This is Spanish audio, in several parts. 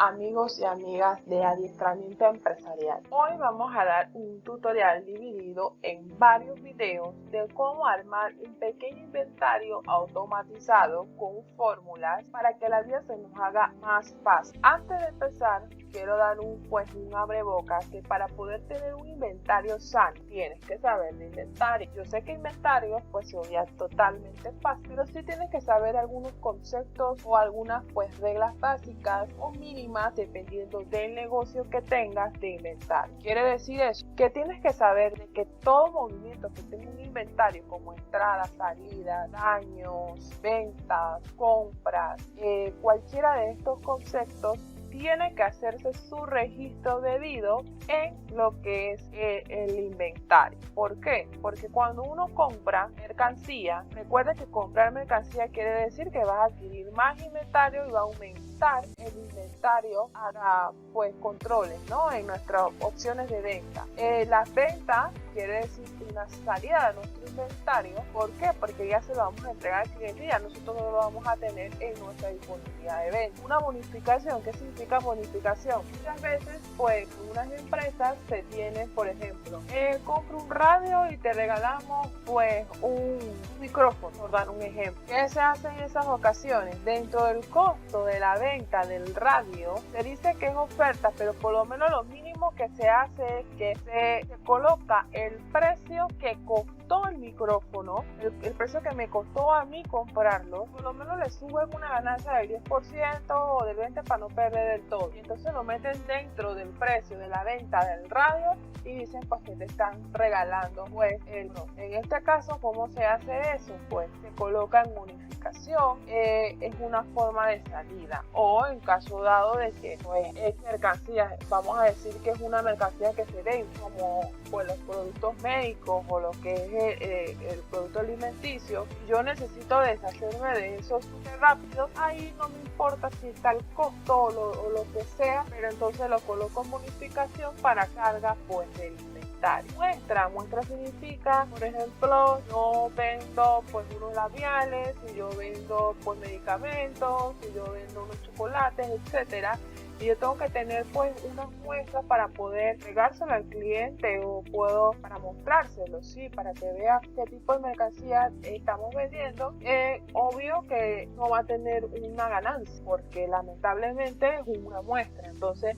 amigos y amigas de adiestramiento empresarial. Hoy vamos a dar un tutorial dividido en varios videos de cómo armar un pequeño inventario automatizado con fórmulas para que la vida se nos haga más fácil. Antes de empezar, quiero dar un abrebocas que para poder tener un inventario sano tienes que saber de inventario. Yo sé que inventario pues se oye totalmente fácil, pero sí tienes que saber algunos conceptos o algunas reglas básicas o mínimas dependiendo del negocio que tengas de inventario. Quiere decir eso, que tienes que saber de que todo movimiento que tenga un inventario como entradas, salidas, daños, ventas, compras, cualquiera de estos conceptos tiene que hacerse su registro debido en lo que es el inventario. ¿Por qué? Porque cuando uno compra mercancía, recuerda que comprar mercancía quiere decir que vas a adquirir más inventario y va a aumentar el inventario para controles, ¿no? En nuestras opciones de venta. Las ventas quiere decir una salida de nuestro inventario. ¿Por qué? Porque ya se lo vamos a entregar al cliente y ya nosotros no lo vamos a tener en nuestra disponibilidad de venta. Una bonificación, ¿qué significa bonificación? Muchas veces en unas empresas se tiene, por ejemplo, compra un radio y te regalamos un micrófono, por dar un ejemplo. ¿Qué se hace en esas ocasiones? Dentro del costo de la venta del radio se dice que es oferta, pero por lo menos lo mínimo que se hace es que se coloca el precio que costó el micrófono, el precio que me costó a mí comprarlo, por lo menos le suben una ganancia del 10% o del 20% para no perder del todo. Y entonces lo meten dentro del precio de la venta del radio y dicen que te están regalando en este caso, ¿cómo se hace eso? Se coloca en bonificación, es una forma de salida, o en caso dado de que es mercancía, vamos a decir que es una mercancía que se vende como los productos médicos o lo que es el producto alimenticio, yo necesito deshacerme de eso súper rápido, ahí no me importa si está el costo o lo que sea, pero entonces lo coloco en bonificación para carga del inventario. Muestra significa, por ejemplo, yo vendo unos labiales, si yo vendo medicamentos, si yo vendo unos chocolates, etcétera, y yo tengo que tener unas muestras para poder pegárselo al cliente o para mostrárselo, sí, para que vea qué tipo de mercancía estamos vendiendo. Obvio que no va a tener una ganancia porque lamentablemente es una muestra, entonces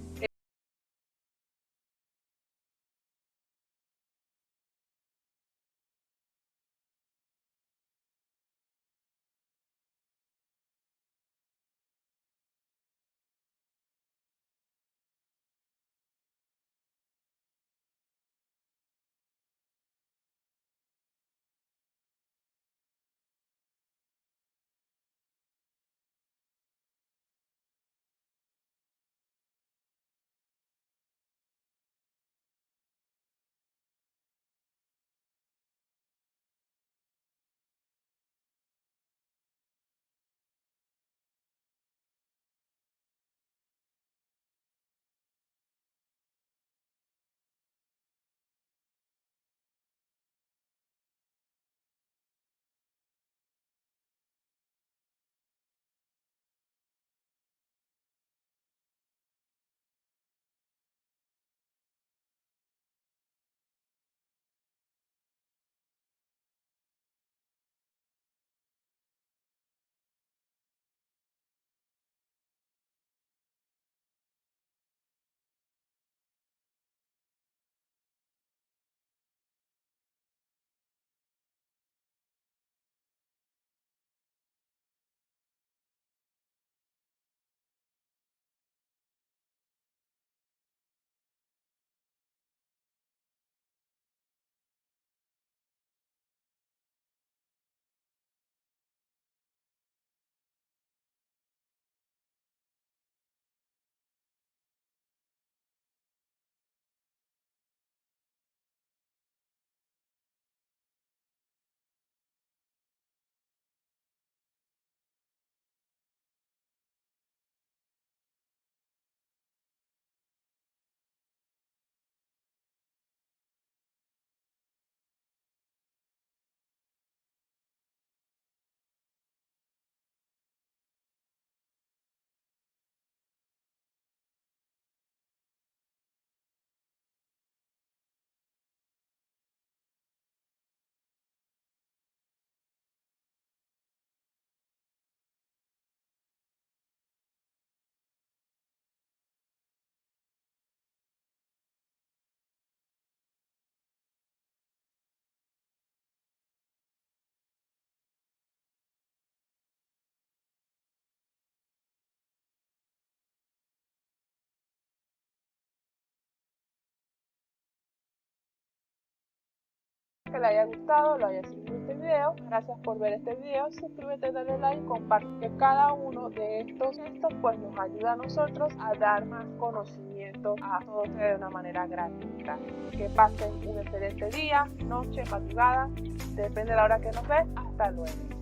que le haya gustado, lo haya seguido este video. Gracias por ver este video, suscríbete, dale like, comparte, que cada uno de estos pues nos ayuda a nosotros a dar más conocimiento a todos ustedes de una manera gratuita. Que pasen un excelente día, noche, madrugada, depende de la hora que nos ves. Hasta luego.